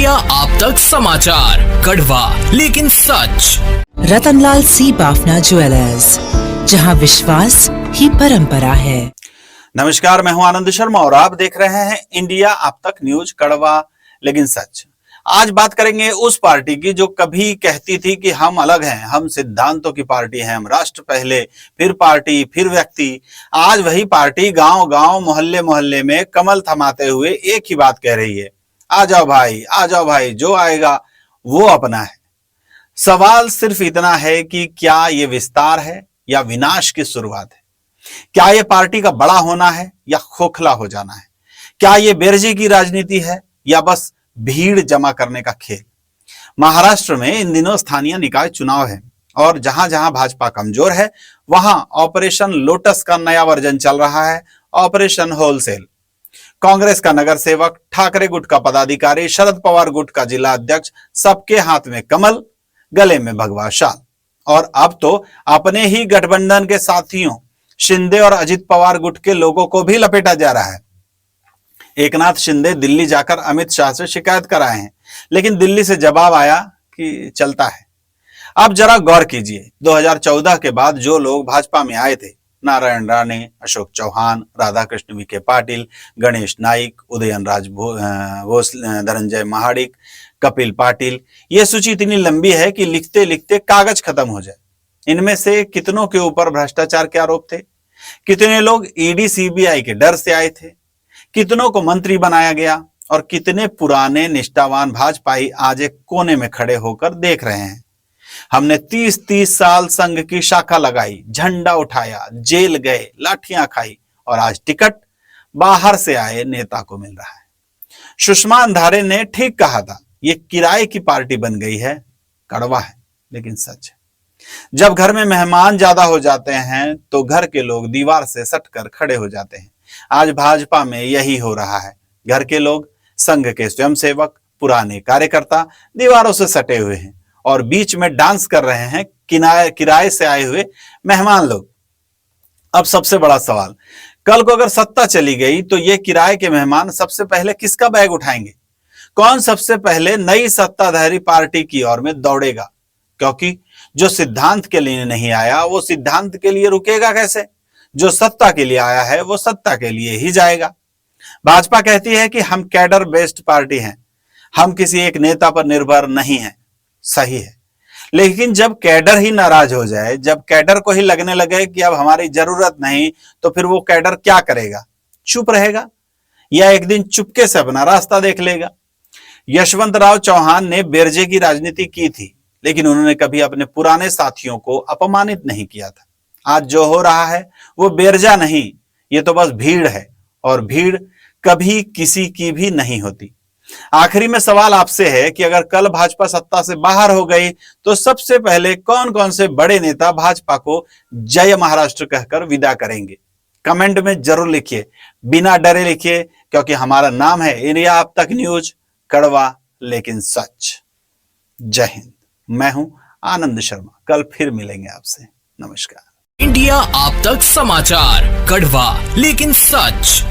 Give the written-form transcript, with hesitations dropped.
India आप तक समाचार, कड़वा लेकिन सच। रतनलाल सी बाफना ज्वेलर्स, जहां विश्वास ही परंपरा है। नमस्कार, मैं हूं आनंद शर्मा और आप देख रहे हैं इंडिया आप तक न्यूज, कड़वा लेकिन सच। आज बात करेंगे उस पार्टी की जो कभी कहती थी कि हम अलग हैं, हम सिद्धांतों की पार्टी हैं, हम राष्ट्र पहले, फिर पार्टी, फिर व्यक्ति। आज वही पार्टी गांव गांव, मोहल्ले मोहल्ले में कमल थमाते हुए एक ही बात कह रही है, आ जाओ भाई, जो आएगा वो अपना है। सवाल सिर्फ इतना है कि क्या ये विस्तार है या विनाश की शुरुआत है? क्या ये पार्टी का बड़ा होना है या खोखला हो जाना है? क्या ये बेरजी की राजनीति है या बस भीड़ जमा करने का खेल? महाराष्ट्र में इन दिनों स्थानीय निकाय चुनाव है और जहां जहां भाजपा कमजोर है वहां ऑपरेशन लोटस का नया वर्जन चल रहा है, ऑपरेशन होलसेल। कांग्रेस का नगर सेवक, ठाकरे गुट का पदाधिकारी, शरद पवार गुट का जिला अध्यक्ष, सबके हाथ में कमल, गले में भगवा शाल। और अब तो अपने ही गठबंधन के साथियों शिंदे और अजित पवार गुट के लोगों को भी लपेटा जा रहा है। एकनाथ शिंदे दिल्ली जाकर अमित शाह से शिकायत कराए हैं, लेकिन दिल्ली से जवाब आया कि चलता है। अब जरा गौर कीजिए, 2014 के बाद जो लोग भाजपा में आए थे, नारायण राणे, अशोक चौहान, राधाकृष्ण विखे पाटिल, गणेश नाइक, उदयन राज बोस, धनंजय महाडिक, कपिल पाटिल, ये सूची इतनी लंबी है कि लिखते लिखते कागज खत्म हो जाए। इनमें से कितनों के ऊपर भ्रष्टाचार के आरोप थे, कितने लोग ईडी सीबीआई के डर से आए थे, कितनों को मंत्री बनाया गया और कितने पुराने निष्ठावान भाजपाई आज एक कोने में खड़े होकर देख रहे हैं। हमने 30-30 साल संघ की शाखा लगाई, झंडा उठाया, जेल गए, लाठियां खाई और आज टिकट बाहर से आए नेता को मिल रहा है। सुषमा अंधारे ने ठीक कहा था, ये किराए की पार्टी बन गई है। कड़वा है लेकिन सच है। जब घर में मेहमान ज्यादा हो जाते हैं तो घर के लोग दीवार से सटकर खड़े हो जाते हैं। आज भाजपा में यही हो रहा है। घर के लोग, संघ के स्वयंसेवक, पुराने कार्यकर्ता दीवारों से सटे हुए हैं और बीच में डांस कर रहे हैं किराए से आए हुए मेहमान लोग। अब सबसे बड़ा सवाल, कल को अगर सत्ता चली गई तो ये किराए के मेहमान सबसे पहले किसका बैग उठाएंगे? कौन सबसे पहले नई सत्ताधारी पार्टी की ओर में दौड़ेगा? क्योंकि जो सिद्धांत के लिए नहीं आया वो सिद्धांत के लिए रुकेगा कैसे? जो सत्ता के लिए आया है वो सत्ता के लिए ही जाएगा। भाजपा कहती है कि हम कैडर बेस्ड पार्टी हैं, हम किसी एक नेता पर निर्भर नहीं हैं। सही है, लेकिन जब कैडर ही नाराज हो जाए, जब कैडर को ही लगने लगे कि अब हमारी जरूरत नहीं, तो फिर वो कैडर क्या करेगा? चुप रहेगा या एक दिन चुपके से अपना रास्ता देख लेगा? यशवंतराव चौहान ने बेरजे की राजनीति की थी, लेकिन उन्होंने कभी अपने पुराने साथियों को अपमानित नहीं किया था। आज जो हो रहा है वो बेरजा नहीं, ये तो बस भीड़ है और भीड़ कभी किसी की भी नहीं होती। आखिरी में सवाल आपसे है कि अगर कल भाजपा सत्ता से बाहर हो गई तो सबसे पहले कौन कौन से बड़े नेता भाजपा को जय महाराष्ट्र कहकर विदा करेंगे? कमेंट में जरूर लिखिए, बिना डरे लिखिए, क्योंकि हमारा नाम है इंडिया आप तक न्यूज, कड़वा लेकिन सच। जय हिंद, मैं हूं आनंद शर्मा। कल फिर मिलेंगे आपसे। नमस्कार। इंडिया आप तक समाचार, कड़वा लेकिन सच।